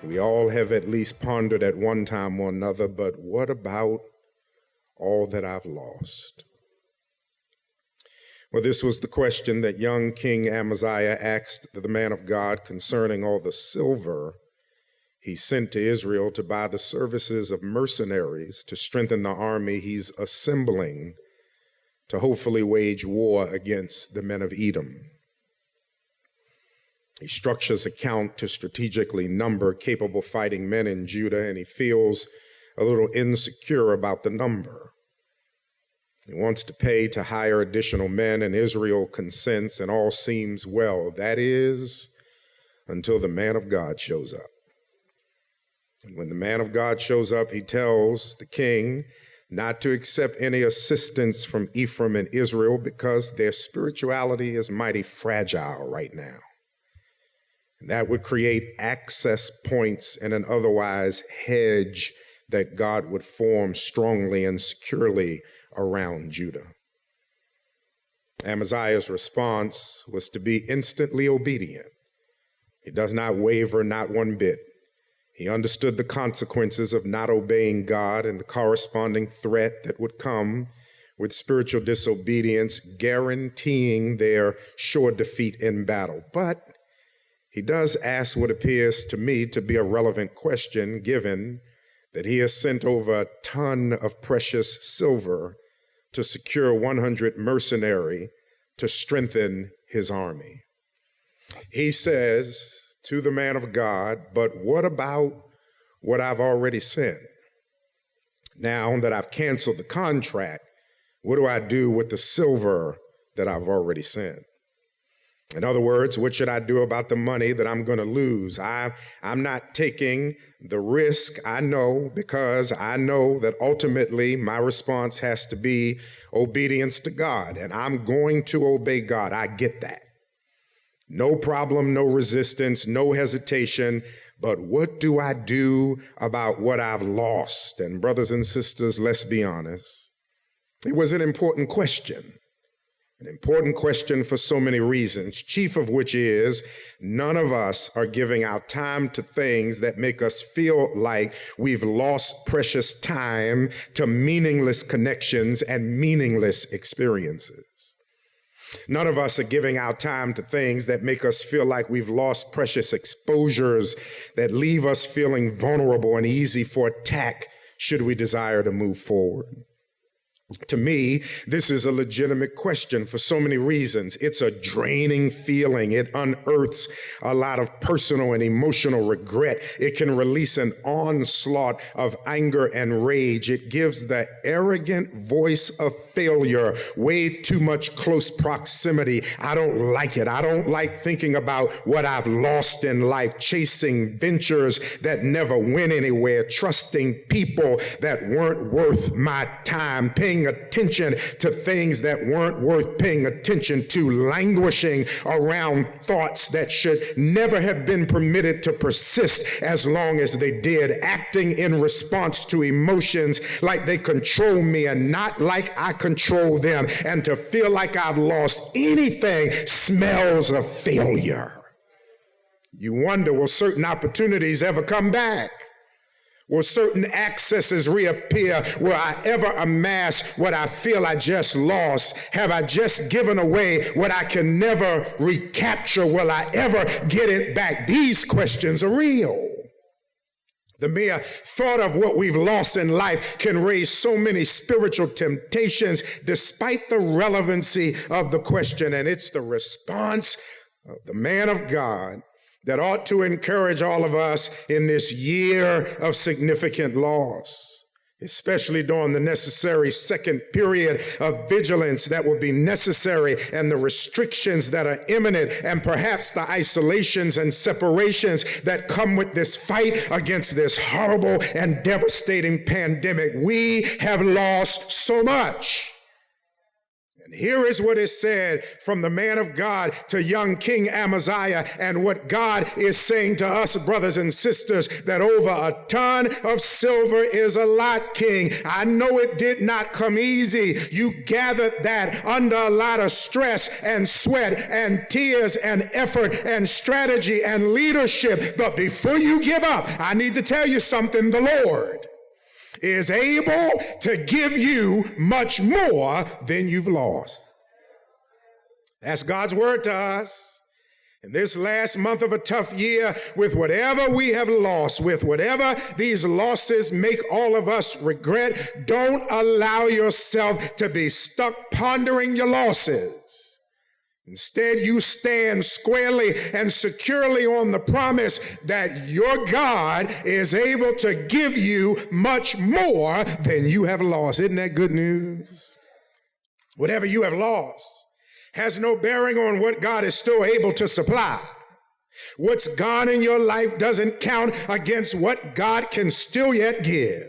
We all have at least pondered at one time or another, but what about all that I've lost? Well, this was the question that young King Amaziah asked the man of God concerning all the silver he sent to Israel to buy the services of mercenaries to strengthen the army he's assembling to hopefully wage war against the men of Edom. He structures a count to strategically number capable fighting men in Judah, and he feels a little insecure about the number. He wants to pay to hire additional men, and Israel consents, and all seems well. That is, until the man of God shows up. And when the man of God shows up, he tells the king not to accept any assistance from Ephraim and Israel because their spirituality is mighty fragile right now. And that would create access points in an otherwise hedge that God would form strongly and securely around Judah. Amaziah's response was to be instantly obedient. He does not waver, not one bit. He understood the consequences of not obeying God and the corresponding threat that would come with spiritual disobedience, guaranteeing their sure defeat in battle. But he does ask what appears to me to be a relevant question, given that he has sent over a ton of precious silver to secure 100 mercenary to strengthen his army. He says to the man of God, but what about what I've already sent? Now that I've canceled the contract, what do I do with the silver that I've already sent? In other words, what should I do about the money that I'm going to lose? I'm not taking the risk, I know, because I know that ultimately my response has to be obedience to God, and I'm going to obey God. I get that. No problem, no resistance, no hesitation. But what do I do about what I've lost? And brothers and sisters, let's be honest. It was an important question. An important question for so many reasons, chief of which is none of us are giving our time to things that make us feel like we've lost precious time to meaningless connections and meaningless experiences. None of us are giving our time to things that make us feel like we've lost precious exposures that leave us feeling vulnerable and easy for attack should we desire to move forward. To me, this is a legitimate question for so many reasons. It's a draining feeling. It unearths a lot of personal and emotional regret. It can release an onslaught of anger and rage. It gives the arrogant voice of failure way too much close proximity. I don't like it. I don't like thinking about what I've lost in life, chasing ventures that never went anywhere, trusting people that weren't worth my time, paying attention to things that weren't worth paying attention to, languishing around thoughts that should never have been permitted to persist as long as they did, acting in response to emotions like they control me and not like I control them, and to feel like I've lost anything smells of failure. You wonder, will certain opportunities ever come back? Will certain accesses reappear? Will I ever amass what I feel I just lost? Have I just given away what I can never recapture? Will I ever get it back? These questions are real. The mere thought of what we've lost in life can raise so many spiritual temptations despite the relevancy of the question. And it's the response of the man of God that ought to encourage all of us in this year of significant loss, especially during the necessary second period of vigilance that will be necessary, and the restrictions that are imminent, and perhaps the isolations and separations that come with this fight against this horrible and devastating pandemic. We have lost so much. And Here is what is said from the man of God to young King Amaziah, and what God is saying to us, brothers and sisters, that over a ton of silver is a lot, King. I know it did not come easy. You gathered that under a lot of stress and sweat and tears and effort and strategy and leadership. But before you give up, I need to tell you something. The Lord is able to give you much more than you've lost. That's God's word to us. In this last month of a tough year, with whatever we have lost, with whatever these losses make all of us regret, don't allow yourself to be stuck pondering your losses. Instead, you stand squarely and securely on the promise that your God is able to give you much more than you have lost. Isn't that good news? Whatever you have lost has no bearing on what God is still able to supply. What's gone in your life doesn't count against what God can still yet give.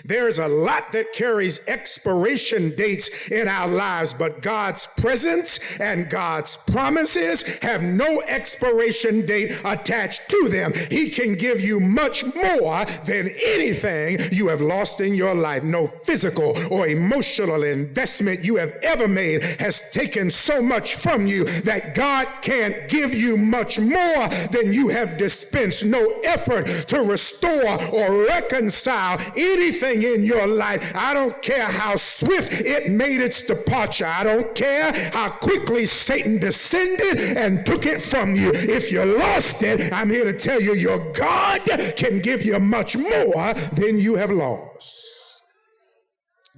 There's a lot that carries expiration dates in our lives, but God's presence and God's promises have no expiration date attached to them. He can give you much more than anything you have lost in your life. No physical or emotional investment you have ever made has taken so much from you that God can't give you much more than you have dispensed. No effort to restore or reconcile anything in your life. I don't care how swift it made its departure. I don't care how quickly Satan descended and took it from you. If you lost it, I'm here to tell you your God can give you much more than you have lost.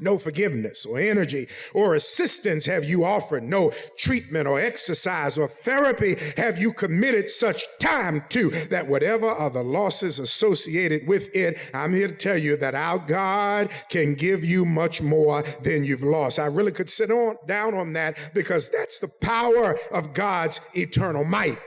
No forgiveness or energy or assistance have you offered. No treatment or exercise or therapy have you committed such time to, that whatever are the losses associated with it, I'm here to tell you that our God can give you much more than you've lost. I really could sit down on that, because that's the power of God's eternal might.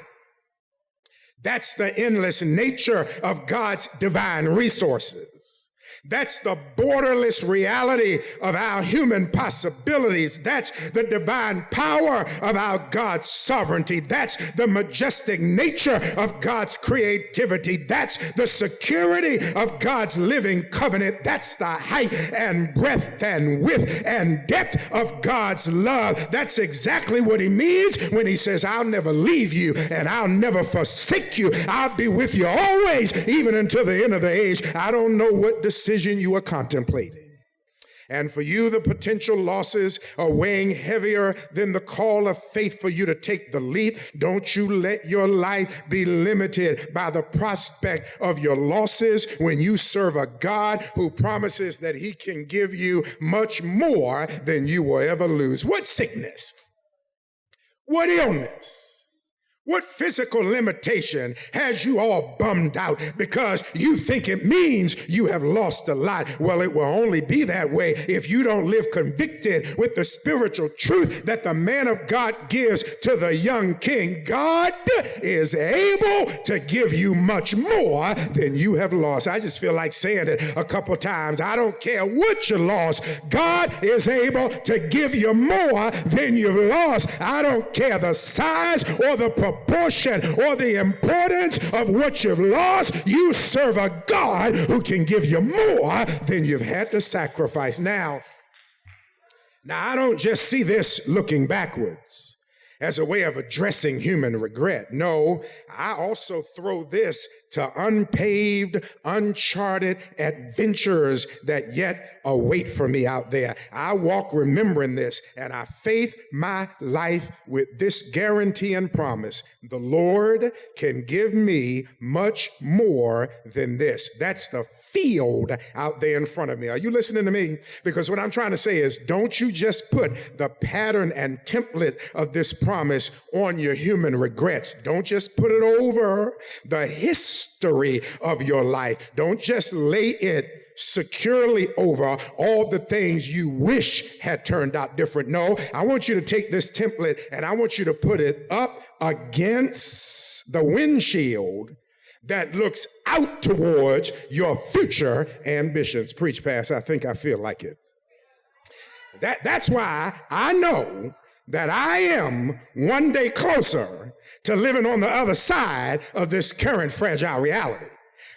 That's the endless nature of God's divine resources. That's the borderless reality of our human possibilities. That's the divine power of our God's sovereignty. That's the majestic nature of God's creativity. That's the security of God's living covenant. That's the height and breadth and width and depth of God's love. That's exactly what he means when he says, I'll never leave you and I'll never forsake you. I'll be with you always, even until the end of the age. I don't know what decision you are contemplating. And for you, the potential losses are weighing heavier than the call of faith for you to take the leap. Don't you let your life be limited by the prospect of your losses when you serve a God who promises that he can give you much more than you will ever lose. What sickness? What illness? What physical limitation has you all bummed out because you think it means you have lost a lot? Well, it will only be that way if you don't live convicted with the spiritual truth that the man of God gives to the young king. God is able to give you much more than you have lost. I just feel like saying it a couple times. I don't care what you lost. God is able to give you more than you've lost. I don't care the size or the proportion or the importance of what you've lost. You serve a God who can give you more than you've had to sacrifice. Now, I don't just see this looking backwards as a way of addressing human regret. No, I also throw this to unpaved, uncharted adventures that yet await for me out there. I walk remembering this, and I faith my life with this guarantee and promise: the Lord can give me much more than this. That's the field out there in front of me. Are you listening to me? Because what I'm trying to say is, don't you just put the pattern and template of this promise on your human regrets. Don't just put it over the history of your life. Don't just lay it securely over all the things you wish had turned out different. No, I want you to take this template and I want you to put it up against the windshield that looks out towards your future ambitions. Preach, Pastor. I think I feel like it. That's why I know that I am one day closer to living on the other side of this current fragile reality.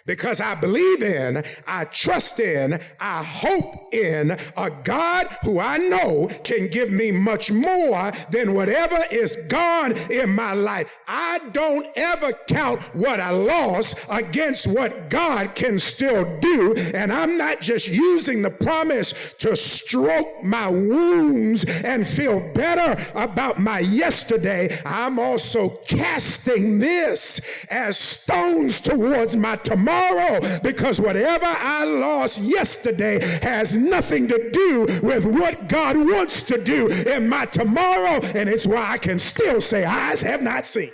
Because I believe in, I trust in, I hope in a God who I know can give me much more than whatever is gone in my life. I don't ever count what I lost against what God can still do. And I'm not just using the promise to stroke my wounds and feel better about my yesterday. I'm also casting this as stones towards my tomorrow, because whatever I lost yesterday has nothing to do with what God wants to do in my tomorrow. And it's why I can still say, eyes have not seen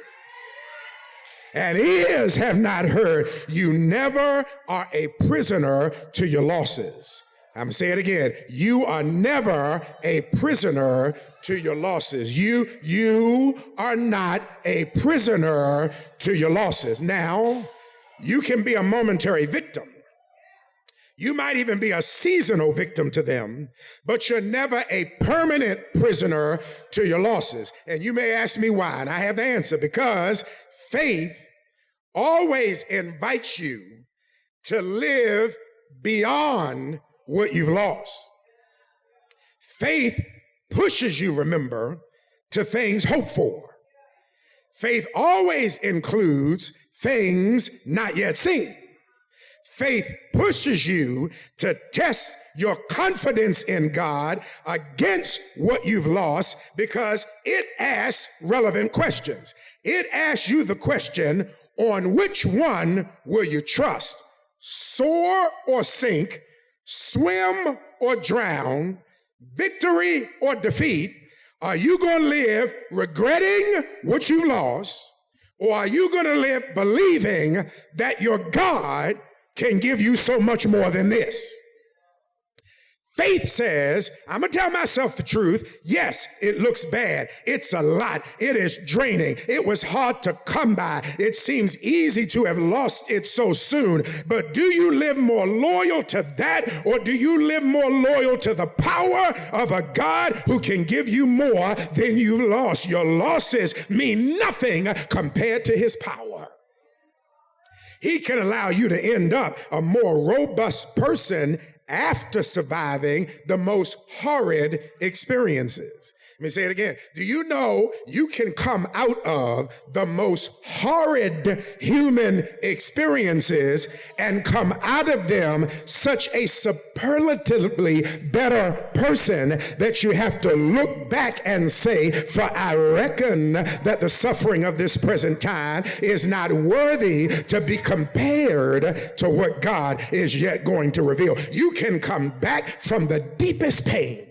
and ears have not heard. You never are a prisoner to your losses. I'm going to say it again. You are never a prisoner to your losses. You are not a prisoner to your losses. Now, you can be a momentary victim. You might even be a seasonal victim to them, but you're never a permanent prisoner to your losses. And you may ask me why, and I have the answer. Because faith always invites you to live beyond what you've lost. Faith pushes you, remember, to things hoped for. Faith always includes things not yet seen. Faith pushes you to test your confidence in God against what you've lost, because it asks relevant questions. It asks you the question, on which one will you trust? Soar or sink, swim or drown, victory or defeat? Are you going to live regretting what you lost? Or are you going to live believing that your God can give you so much more than this? Faith says, I'm going to tell myself the truth. Yes, it looks bad. It's a lot. It is draining. It was hard to come by. It seems easy to have lost it so soon. But do you live more loyal to that, or do you live more loyal to the power of a God who can give you more than you've lost? Your losses mean nothing compared to his power. He can allow you to end up a more robust person after surviving the most horrid experiences. Let me say it again. Do you know you can come out of the most horrid human experiences and come out of them such a superlatively better person that you have to look back and say, for I reckon that the suffering of this present time is not worthy to be compared to what God is yet going to reveal. You can come back from the deepest pain,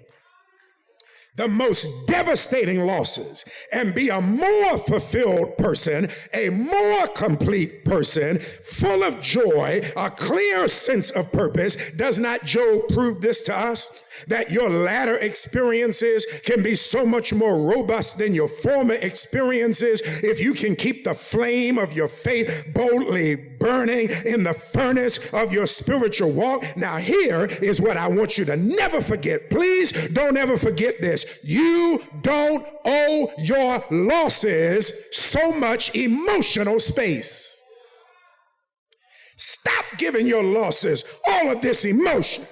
the most devastating losses, and be a more fulfilled person, a more complete person, full of joy, a clear sense of purpose. Does not Job prove this to us? That your latter experiences can be so much more robust than your former experiences if you can keep the flame of your faith boldly burning in the furnace of your spiritual walk. Now, here is what I want you to never forget. Please don't ever forget this. You don't owe your losses so much emotional space. Stop giving your losses all of this emotion.